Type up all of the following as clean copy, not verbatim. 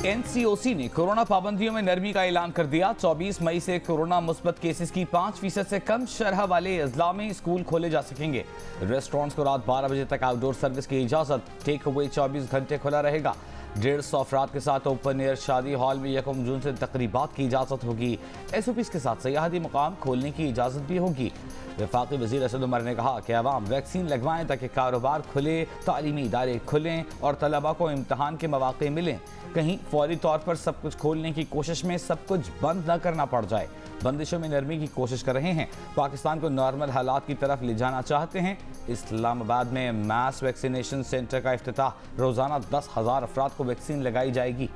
NCOC ने corona पाबंदियों में नरमी का ऐलान कर दिया। 24 मई से कोरोना मुस्बत केसेस की 5% से कम शरह वाले अजला में स्कूल खोले जा सकेंगे। रेस्टोरेंट्स को रात 12 बजे तक आउटडोर सर्विस की इजाजत। टेक अवे 24 घंटे खुला रहेगा। 150 अफराद के साथ ओपन एयर शादी हॉल में 1 जून से तकरीबात की इजाजत होगी। SOPs के साथ सयाहती मुकाम खोलने की इजाजत भी होगी। वफाकी वज़ीर असद उमर ने कहा कि अवाम वैक्सीन लगवाएं ताकि कारोबार खुले, तालीमी इदारे खुलें और तलबा को इम्तहान के मौके मिलें। कहीं फौरी तौर पर सब कुछ खोलने की कोशिश में सब कुछ बंद न करना पड़ जाए। बंदिशों में नरमी की कोशिश कर रहे हैं। पाकिस्तान को नॉर्मल हालात की तरफ ले जाना चाहते हैं। इस्लामाबाद में मास वैक्सीनेशन सेंटर का इफ्तिताह। रोज़ाना 10,000 अफराद को वैक्सीन लगाई जाएगी।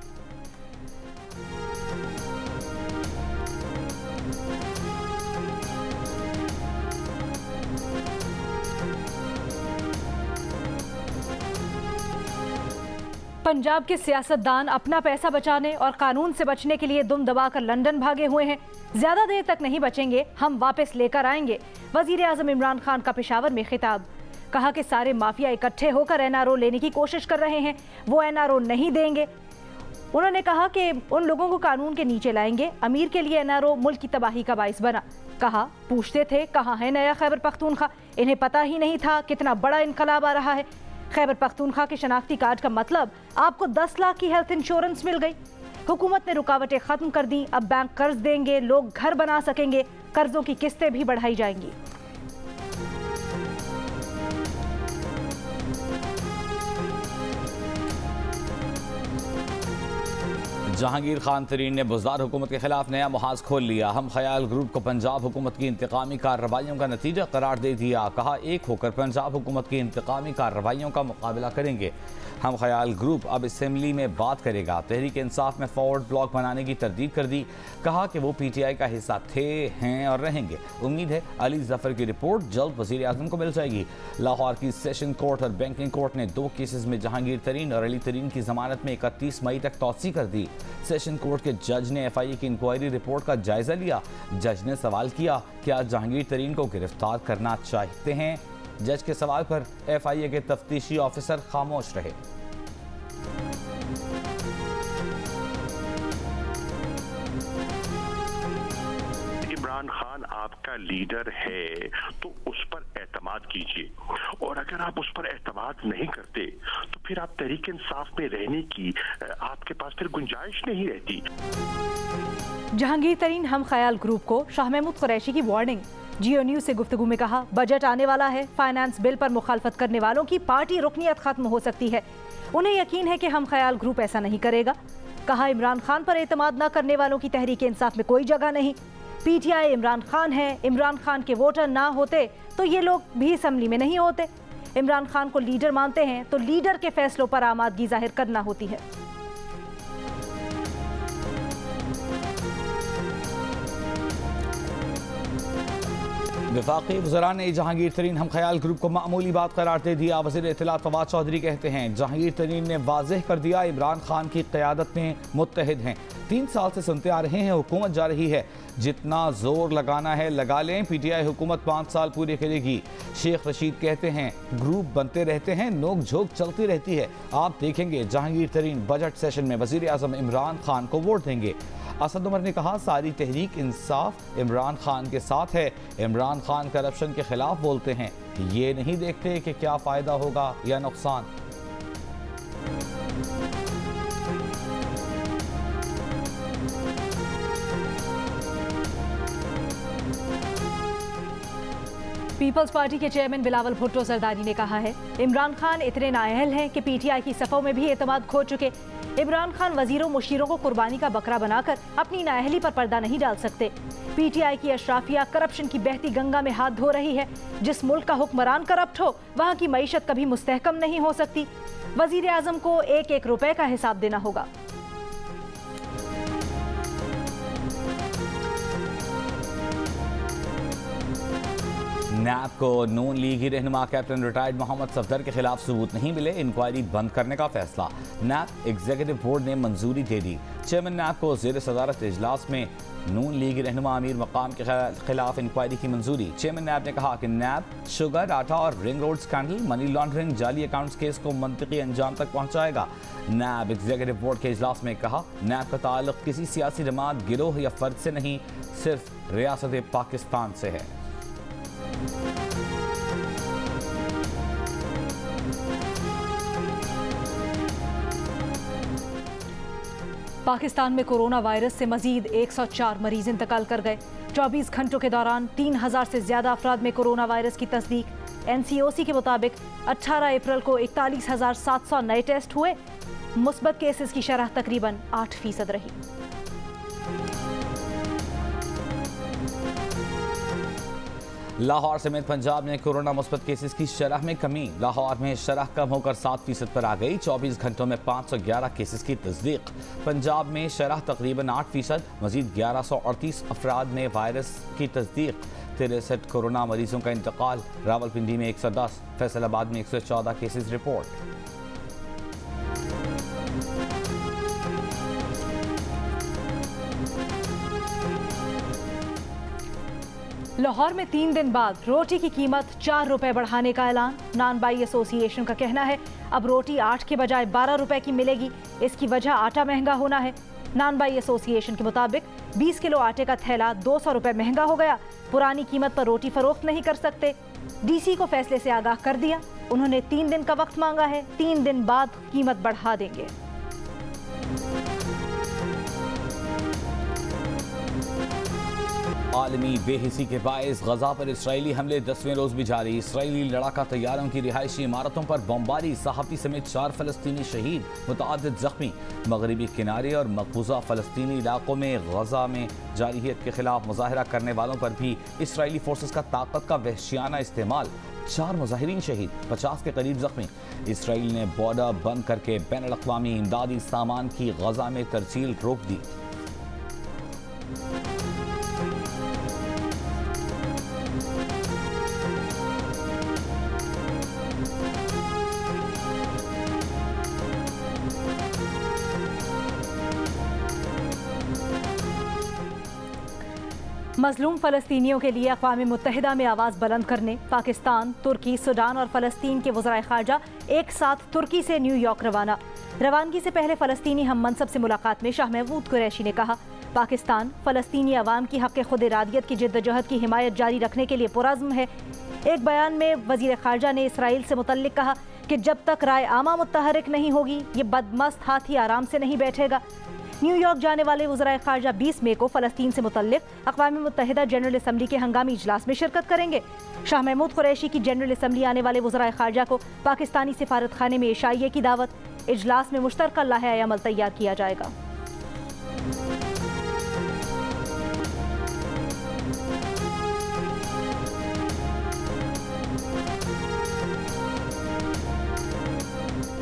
पंजाब के सियासतदान अपना पैसा बचाने और कानून से बचने के लिए दुम दबाकर लंदन भागे हुए हैं। ज्यादा देर तक नहीं बचेंगे, हम वापस लेकर आएंगे। वजीर आजम इमरान खान का पेशावर में खिताब। कहा कि सारे माफिया इकट्ठे होकर NRO लेने की कोशिश कर रहे हैं, वो NRO नहीं देंगे। उन्होंने कहा कि उन लोगों को कानून के नीचे लाएंगे। अमीर के लिए NRO मुल्क की तबाही का बाइस बना। कहा पूछते थे कहाँ है नया खैबर पख्तूनख्वा, इन्हें पता ही नहीं था कितना बड़ा इनकलाब आ रहा है। खैबर पख्तूनख्वा के शनाख्ती कार्ड का मतलब आपको 10 लाख की हेल्थ इंश्योरेंस मिल गई। हुकूमत ने रुकावटें खत्म कर दी। अब बैंक कर्ज देंगे, लोग घर बना सकेंगे, कर्जों की किस्तें भी बढ़ाई जाएंगी। जहांगीर खान तरीन ने बुज़दार हुकूमत के खिलाफ नया मुहाज खोल लिया। हम ख्याल ग्रुप को पंजाब हुकूमत की इंतकामी कार्रवाइयों का नतीजा करार दे दिया। कहा एक होकर पंजाब हुकूमत की इंतकामी कार्रवाइयों का मुकाबला करेंगे। हम ख्याल ग्रुप अब असेंबली में बात करेगा। तहरीक इंसाफ में फॉरवर्ड ब्लॉक बनाने की तरदीद कर दी। कहा कि वो PTI का हिस्सा थे, हैं और रहेंगे। उम्मीद है अली जफर की रिपोर्ट जल्द वज़ीर आज़म को मिल जाएगी। लाहौर की सेशन कोर्ट और बैंकिंग कोर्ट ने 2 केसेस में जहांगीर तरीन और अली तरीन की जमानत में 31 मई तक तौसी कर दी। सेशन कोर्ट के जज ने FIA की इंक्वायरी रिपोर्ट का जायजा लिया। जज ने सवाल किया क्या जहांगीर तरीन को गिरफ्तार करना चाहते हैं। जज के सवाल पर FIA के तफ्तीशी ऑफिसर खामोश रहे। इमरान खान आपका लीडर है तो उस पर एतमाद कीजिए, और अगर आप उस पर एतमाद नहीं करते तो फिर आप तहरीक इंसाफ में रहने की आपके पास फिर गुंजाइश नहीं रहती। जहांगीर तरीन हम ख्याल ग्रुप को शाह महमूद कुरैशी की वार्निंग। जियो न्यूज से गुफ्तगू में कहा बजट आने वाला है, फाइनेंस बिल पर मुखालफत करने वालों की पार्टी रुकनियत खत्म हो सकती है। उन्हें यकीन है कि हम ख्याल ग्रुप ऐसा नहीं करेगा। कहा इमरान खान पर एतमाद न करने वालों की तहरीक इंसाफ में कोई जगह नहीं। PTI इमरान खान है, इमरान खान के वोटर ना होते तो ये लोग भी असम्बली में नहीं होते। इमरान खान को लीडर मानते हैं तो लीडर के फैसलों पर आमादगी जाहिर करना होती है। वफाकी वज़रा ने जहांगीर तरीन हम ख्याल ग्रुप को मामूली बात करार दे दिया। वज़ीर इत्तलात फवाद चौधरी कहते हैं जहांगीर तरीन ने वाज़ेह कर दिया इमरान खान की क़यादत में मुत्तहिद हैं। 3 साल से सुनते आ रहे हैं हुकूमत जा रही है, जितना जोर लगाना है लगा लें। PTI हुकूमत 5 साल पूरे करेगी। शेख रशीद कहते हैं ग्रुप बनते रहते हैं, नोक झोंक चलती रहती है। आप देखेंगे जहांगीर तरीन बजट सेशन में वज़ीर आज़म इमरान खान को वोट देंगे। असद उमर ने कहा सारी तहरीक इंसाफ इमरान खान के साथ है। इमरान खान करप्शन के खिलाफ बोलते हैं, ये नहीं देखते कि क्या फ़ायदा होगा या नुकसान। पीपल्स पार्टी के चेयरमैन बिलावल भुट्टो जरदारी ने कहा है इमरान खान इतने नाअहल हैं कि PTI की सफ़ों में भी एतमाद खो चुके। इमरान खान वजीरों मुशीरों को कुर्बानी का बकरा बनाकर अपनी नाअहली पर पर्दा नहीं डाल सकते। PTI की अशराफिया करप्शन की बहती गंगा में हाथ धो रही है। जिस मुल्क का हुक्मरान करप्ट हो वहाँ की मईशत कभी मुस्तहकम नहीं हो सकती। वजीर आज़म को 1-1 रुपए का हिसाब देना होगा। नैब को नून लीगी रहनुमा कैप्टन रिटायर्ड मोहम्मद सफदर के खिलाफ सबूत नहीं मिले, इंक्वायरी बंद करने का फैसला। नैब एग्जीक्यूटिव बोर्ड ने मंजूरी दे दी। चेयरमैन नैब को ज़ेर सदारत इजलास में नून लीगी रहनुमा अमीर मकाम के खिलाफ इंक्वायरी की मंजूरी। चेयरमैन नैब ने कहा कि नैब शुगर, आटा और ring road scandal, money laundering, जाली अकाउंट्स केस को मंतकी अंजाम तक पहुंचाएगा। नैब एग्जीक्यूटिव बोर्ड के इजलास में कहा, नैब का ताल्लुक किसी सियासी जमात, गिरोह या फर्द से नहीं, सिर्फ रियासत पाकिस्तान से है। पाकिस्तान में कोरोना वायरस से मजीद 104 मरीज इंतकाल कर गए। 24 घंटों के दौरान 3000 से ज्यादा अफराद में कोरोना वायरस की तस्दीक। NCOC के मुताबिक 18 अप्रैल को 41,700 नए टेस्ट हुए। मुस्बत केसेस की शरह तकरीबन 8% रही। लाहौर समेत पंजाब में कोरोना मुस्बत केसेस की शरह में कमी। लाहौर में शरह कम होकर 7% पर आ गई। 24 घंटों में 511 केसेस की तस्दीक। पंजाब में शरह तकरीबन 8%। मजीद 1138 अफराद में वायरस की तस्दीक। 63 कोरोना मरीजों का इंतकाल। रावलपिंडी में 110, फैसलाबाद में 114 केसेस रिपोर्ट। लाहौर में 3 दिन बाद रोटी की कीमत 4 रुपए बढ़ाने का ऐलान। नान बाई एसोसिएशन का कहना है अब रोटी 8 के बजाय 12 रुपए की मिलेगी। इसकी वजह आटा महंगा होना है। नान बाई एसोसिएशन के मुताबिक 20 किलो आटे का थैला 200 रुपए महंगा हो गया। पुरानी कीमत पर रोटी फरोख्त नहीं कर सकते। DC को फैसले से आगाह कर दिया। उन्होंने 3 दिन का वक्त मांगा है। 3 दिन बाद कीमत बढ़ा देंगे। आलमी बेहिसी के बायस गजा पर इसराइली हमले 10वें रोज भी जारी। इसराइली लड़ाका तैयारों की रिहायशी इमारतों पर बमबारी। सहाफ़ी समेत 4 फलस्तीनी शहीद, मुतअद्दिद जख्मी। मगरबी किनारे और मकबूजा फलस्तीनी इलाकों में गजा में जारहियत के खिलाफ मुजाहरा करने वालों पर भी इसराइली फोर्सेस का ताकत का वहशियाना इस्तेमाल। 4 मुजाहिरीन शहीद, 50 के करीब जख्मी। इसराइल ने बॉर्डर बंद करके बैनुल-अक़वामी इमदादी सामान की गजा में तरसील रोक दी। मजलूम फ़लस्तीनियों के लिए अक़वाम मुत्तहिदा में आवाज़ बुलंद करने पाकिस्तान, तुर्की, सूडान और फ़लस्तीन के वज़राए ख़ारजा एक साथ तुर्की से न्यूयॉर्क रवाना। रवानगी से पहले फ़लस्तीनी हम मनसब से मुलाकात में शाह महमूद कुरैशी ने कहा, पाकिस्तान फ़लस्तीनी अवाम की हक़ खुद इरादियत की जिद्दोजहद की हिमायत जारी रखने के लिए पुरज़्म है। एक बयान में वज़ीर ख़ारजा ने इसराइल से मुतल्लिक़ कहा कि जब तक राय आमा मुतहरिक नहीं होगी, ये बदमस्त हाथी आराम से नहीं बैठेगा। न्यूयॉर्क जाने वाले वज़राए ख़ारजा 20 मई को फ़लस्तीन से मुतल्लिक़ अक़वाम मुत्तहिदा जनरल असम्बली के हंगामी इजलास में शिरकत करेंगे। शाह महमूद कुरैशी की जनरल असम्बली आने वाले वज़राए ख़ारजा को पाकिस्तानी सिफारत खाने में इशाइये की दावत। इजलास में मुश्तरका लाहे अमल तैयार किया जाएगा।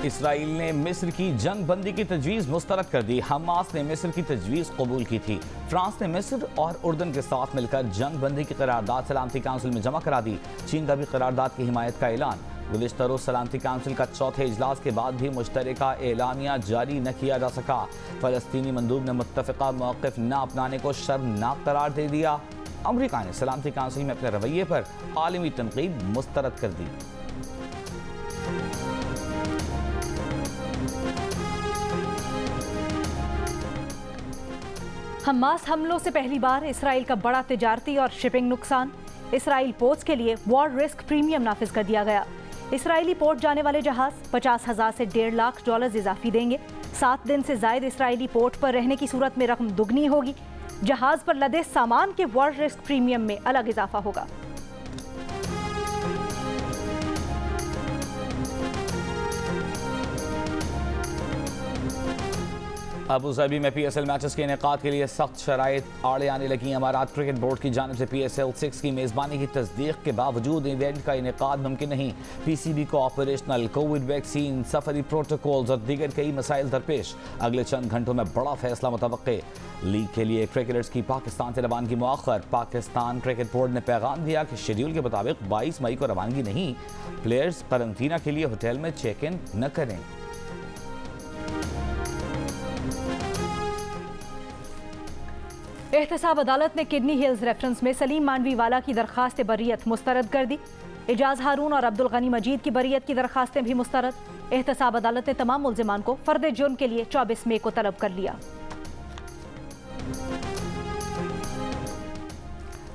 इसराइल ने मिस्र की जंग बंदी की तजवीज़ मुस्तरद कर दी। हमास ने मिस्र की तजवीज़ कबूल की थी। फ्रांस ने मिस्र और उर्दन के साथ मिलकर जंग बंदी की करारदाद सलामती काउंसिल में जमा करा दी। चीन का भी करारदाद की हिमायत का ऐलान। गुज़िश्ता रोज़ सलामती काउंसिल का चौथे इजलास के बाद भी मुश्तरका एलामिया जारी न किया जा सका। फ़लस्तीनी मंदूब ने मुत्तफ़िका मौक़िफ़ न अपनाने को शर्मनाक करार दे दिया। अमरीका ने सलामती काउंसिल में अपने रवैये पर आलमी तनक़ीद मुस्तरद कर दी। हमास हमलों से पहली बार इसराइल का बड़ा तिजारती और शिपिंग नुकसान। इसराइल पोर्ट्स के लिए वॉर रिस्क प्रीमियम नाफिज कर दिया गया। इसराइली पोर्ट जाने वाले जहाज 50,000 से $1.5 लाख इजाफी देंगे। 7 दिन से जायद इसराइली पोर्ट पर रहने की सूरत में रकम दुगनी होगी। जहाज पर लदे सामान के वॉर रिस्क प्रीमियम में अलग इजाफा होगा। अबू धाबी में PSL मैचेस के इनेकाद के लिए सख्त शराइत आड़े आने लगी। अमारात क्रिकेट बोर्ड की जानिब से PSL 6 की मेज़बानी की तस्दीक के बावजूद इवेंट का इनेकाद मुमकिन नहीं। PCB को ऑपरेशनल, कोविड वैक्सीन, सफरी प्रोटोकॉल्स और दीगर कई मसाइल दरपेश। अगले चंद घंटों में बड़ा फैसला मुतवक्के। लीग के लिए क्रिकेटर्स की पाकिस्तान से रवानगी मुअख्खर। पाकिस्तान क्रिकेट बोर्ड ने पैगाम दिया कि शेड्यूल के मुताबिक 22 मई को रवानगी नहीं। प्लेयर्स क्वारंटीना के लिए होटल में चेक इन न करें। एहतसाब अदालत ने किडनी हिल्स रेफरेंस में सलीम मांडवीवाला की दरखास्त बरियत मुस्तरद कर दी। एजाज हारून और अब्दुल गनी मजीद की बरियत की दरखास्तें भी मुस्तरद। एहतसाब अदालत ने तमाम मुल्जिमान को फर्द जुर्म के लिए 24 मई को तलब कर लिया।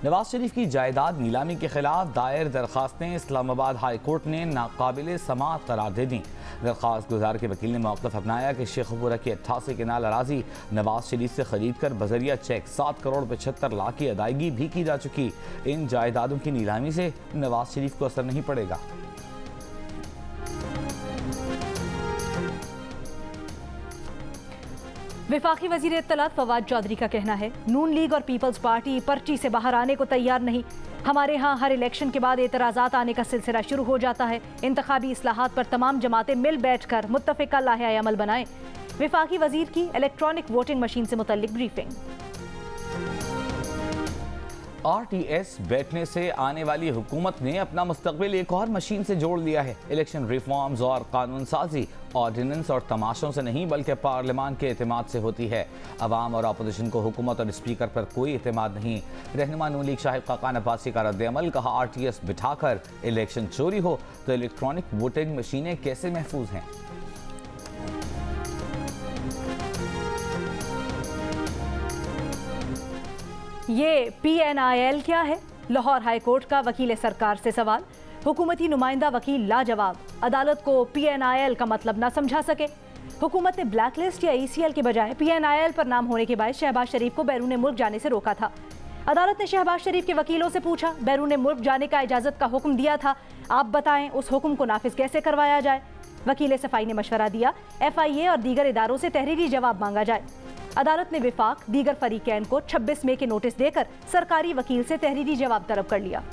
नवाज शरीफ की जायदाद नीलामी के खिलाफ दायर दरखास्तें इस्लामाबाद हाई कोर्ट ने नाकाबिल समाअत करार दे दी। दरखास्त गुजार के वकील ने मौक़िफ़ अपनाया कि शेखपुरा की 88 केनाल अराजी नवाज शरीफ से खरीद कर बजरिया चेक 7 करोड़ 75 लाख की अदायगी भी की जा चुकी। इन जायदादों की नीलामी से नवाज शरीफ को असर नहीं पड़ेगा। वफाकी वजीर इत्तलात फवाद चौधरी का कहना है, नून लीग और पीपल्स पार्टी पर्ची से बाहर आने को तैयार नहीं। हमारे यहाँ हर इलेक्शन के बाद एतराज़ात आने का सिलसिला शुरू हो जाता है। इंतखाबी इस्लाहात पर तमाम जमातें मिल बैठ कर मुत्तफ़िका लाहे अमल बनाएं। वफाकी वजीर की इलेक्ट्रॉनिक वोटिंग मशीन से मुतल्लिक ब्रीफिंग। RTS बैठने से आने वाली हुकूमत ने अपना मुस्तकबिल एक और मशीन से जोड़ लिया है। इलेक्शन रिफॉर्म्स और कानून साजी ऑर्डिनेंस और तमाशों से नहीं बल्कि पार्लियामान के एतमाद से होती है। अवाम और अपोजिशन को हुकूमत और स्पीकर पर कोई एतमाद नहीं। रहनुमा नून लीग शाहिद खाकान अब्बासी का रद्द-ए-अमल, कहा RTS बिठाकर इलेक्शन चोरी हो तो इलेक्ट्रॉनिक वोटिंग मशीनें कैसे महफूज हैं। ये PNIL क्या है? लाहौर हाई कोर्ट का वकील सरकार से सवाल। हुकूमती नुमाइंदा वकील लाजवाब, अदालत को PNIL का मतलब ना समझा सके। हुकूमत ने ब्लैक लिस्ट या ECL के बजाय PNIL पर नाम होने के बाद शहबाज शरीफ को बैरून मुल्क जाने से रोका था। अदालत ने शहबाज शरीफ के वकीलों से पूछा, बैरून मुल्क जाने का इजाज़त का हुक्म दिया था, आप बताएं उस हुक्म को नाफिज कैसे करवाया जाए। वकील सफाई ने मशवरा दिया, FIA और दीगर इदारों से तहरीरी जवाब मांगा जाए। अदालत ने विफाक दीगर फरीकैन को 26 मई के नोटिस देकर सरकारी वकील से तहरीरी जवाब तलब कर लिया।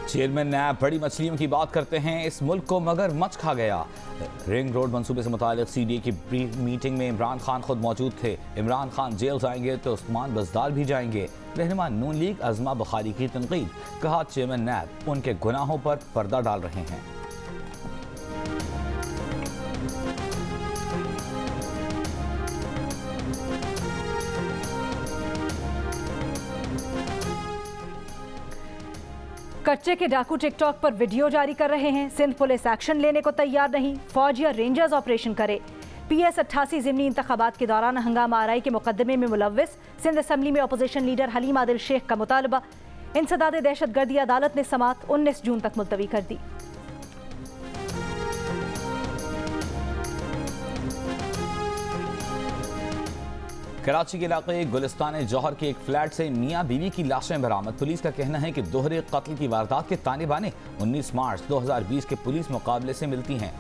चेयरमैन नैब बड़ी मछलियों की बात करते हैं, इस मुल्क को मगरमच्छ खा गया। रिंग रोड मंसूबे से मुतालिक CDA की मीटिंग में इमरान खान खुद मौजूद थे। इमरान खान जेल जाएंगे तो उस्मान बज़दार भी जाएंगे। रहनुमा नून लीग अज़मा बुखारी की तनकीद, कहा चेयरमैन नैब उनके गुनाहों पर पर्दा डाल रहे हैं। कच्चे के डाकू टिकटॉक पर वीडियो जारी कर रहे हैं। सिंध पुलिस एक्शन लेने को तैयार नहीं, फौज या रेंजर्स ऑपरेशन करे। PS 88 ज़िमनी इंतखाबात के दौरान हंगामा आराई के मुकदमे में मुलव्विस सिंध असम्बली में अपोजिशन लीडर हलीम आदिल शेख का मुतालबा। इंसदाद दहशतगर्दी अदालत ने समाअत 19 जून तक मुलतवी कर दी। कराची के इलाके गुलिस्तान जौहर के एक फ्लैट से मियाँ बीवी की लाशें बरामद। पुलिस का कहना है कि दोहरे कत्ल की वारदात के ताने बाने 19 मार्च 2020 के पुलिस मुकाबले से मिलती हैं।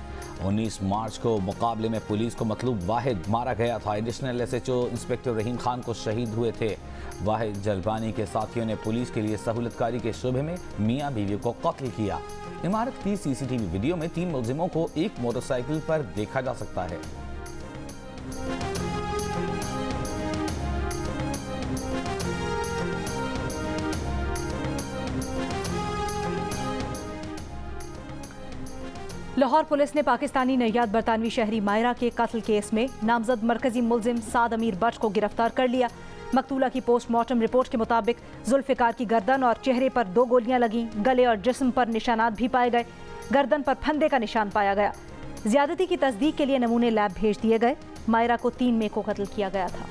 19 मार्च को मुकाबले में पुलिस को मतलूब वाहिद मारा गया था। एडिशनल SHO इंस्पेक्टर रहीम खान को शहीद हुए थे। वाहिद जलबानी के साथियों ने पुलिस के लिए सहूलतकारी के शुबे में मियाँ बीवी को कत्ल किया। इमारत की CCTV वीडियो में 3 मुलजिमों को एक मोटरसाइकिल पर देखा जा सकता है। लाहौर पुलिस ने पाकिस्तानी नैयाद बरतानवी शहरी मायरा के कत्ल केस में नामजद मरकजी मुलजिम साद अमीर बट को गिरफ्तार कर लिया। मकतूला की पोस्टमार्टम रिपोर्ट के मुताबिक जुल्फिकार की गर्दन और चेहरे पर 2 गोलियां लगीं। गले और जिस्म पर निशानात भी पाए गए। गर्दन पर फंदे का निशान पाया गया। ज्यादती की तस्दीक के लिए नमूने लैब भेज दिए गए। मायरा को 3 मई को कत्ल किया गया था।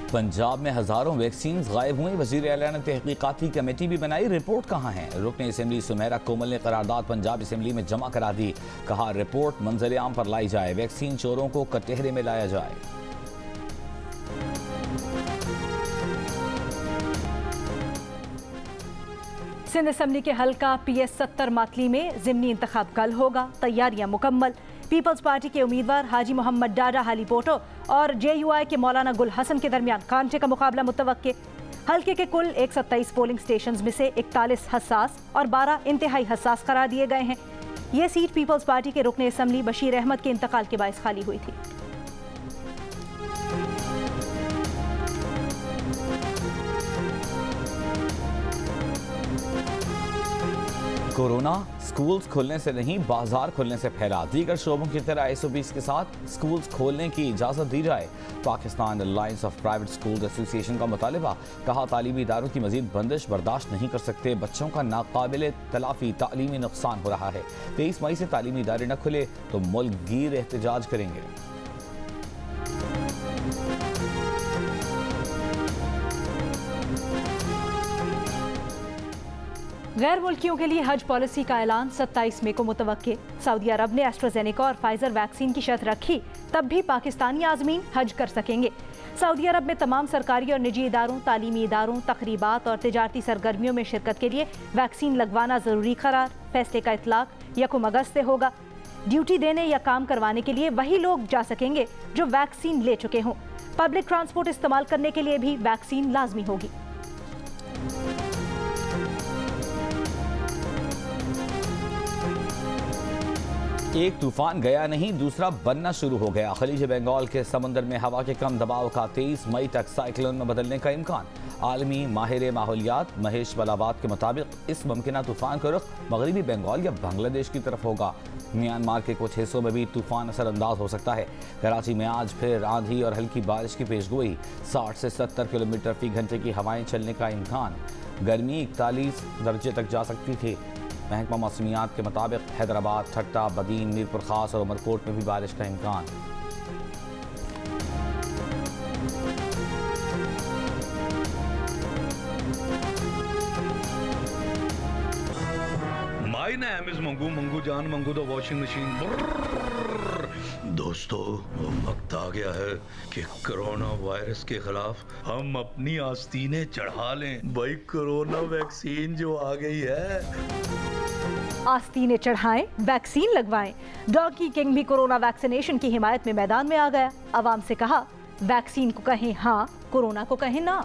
पंजाब में हजारों वैक्सीन गायब हुए। वजीर आला ने तहकीकाती कमेटी भी बनाई, रिपोर्ट कहाँ है? रुकन असम्बली सुमेरा कोमल ने करारदाद पंजाब असम्बली में जमा करा दी। कहा रिपोर्ट मंजर आम पर लाई जाए, वैक्सीन चोरों को कटहरे में लाया जाए। सिंध असम्बली के हल्का PS 70 मातली में ज़िमनी इंतखाब कल होगा, तैयारियां मुकम्मल। पीपल्स पार्टी के उम्मीदवार हाजी मोहम्मद डाडा हाली पोटो और JUI के मौलाना गुल हसन के दरमियान कांटे का मुकाबला मुतवक्के। हल्के के कुल 127 पोलिंग स्टेशन में से 41 हसास और 12 इंतहाई हसास करार दिए गए हैं। ये सीट पीपल्स पार्टी के रुकने असम्बली बशीर अहमद के इंतकाल के बायस खाली हुई थी। कोरोना स्कूल्स खुलने से नहीं, बाजार खुलने से फैला। दीगर शोबों की तरह SOPs के साथ स्कूल्स खोलने की इजाज़त दी जाए। Pakistan alliance of private schools association का मुतालबा। कहा, तालीमी इदारों की मजीद बंदिश बर्दाश्त नहीं कर सकते। बच्चों का नाकाबिल तलाफी तालीमी नुकसान हो रहा है। 23 मई से तालीमी इदारे न खुले तो मुल्क गिर एहतजाज करेंगे। गैर मुल्कियों के लिए हज पॉलिसी का ऐलान 27 मई को मुतवक्के। सऊदी अरब ने एस्ट्राजेनेका और फाइजर वैक्सीन की शर्त रखी, तब भी पाकिस्तानी आज़मीन हज कर सकेंगे। सऊदी अरब में तमाम सरकारी और निजी इदारों, तालीमी इदारों, तकरीबात और तिजारती सरगर्मियों में शिरकत के लिए वैक्सीन लगवाना ज़रूरी करार। फैसले का इतलाक 1 अगस्त से होगा। ड्यूटी देने या काम करवाने के लिए वही लोग जा सकेंगे जो वैक्सीन ले चुके हों। पब्लिक ट्रांसपोर्ट इस्तेमाल करने के लिए भी वैक्सीन लाजमी होगी। एक तूफान गया नहीं, दूसरा बनना शुरू हो गया। खलीज बंगाल के समंदर में हवा के कम दबाव का 23 मई तक साइक्लोन में बदलने का इम्कान। आलमी माहिर माहौलियात महेश बलावत के मुताबिक इस मुमकिन तूफान का रुख मगरबी बंगाल या बांग्लादेश की तरफ होगा। म्यांमार के कुछ हिस्सों में भी तूफान असरअंदाज हो सकता है। कराची में आज फिर आंधी और हल्की बारिश की पेशगोई। 60 से 70 किलोमीटर फी घंटे की हवाएं चलने का इम्कान। गर्मी 41 दर्जे तक जा सकती थी। महकमा मौसमियात के मुताबिक हैदराबाद, ठट्टा, बदीन, मीरपुर खास और उमरकोट में भी बारिश का इम्कान। My name is Mangu, Mangu जान, मंगू द वॉशिंग मशीन। दोस्तों, वक्त आ गया है कि कोरोना वायरस के खिलाफ हम अपनी आस्तीनें चढ़ा लें। भाई, कोरोना वैक्सीन जो आ गई है। आस्तीनें चढ़ाएं, वैक्सीन लगवाएं। डॉगी किंग भी कोरोना वैक्सीनेशन की हिमायत में मैदान में आ गया। आवाम से कहा, वैक्सीन को कहें हाँ, कोरोना को कहें ना।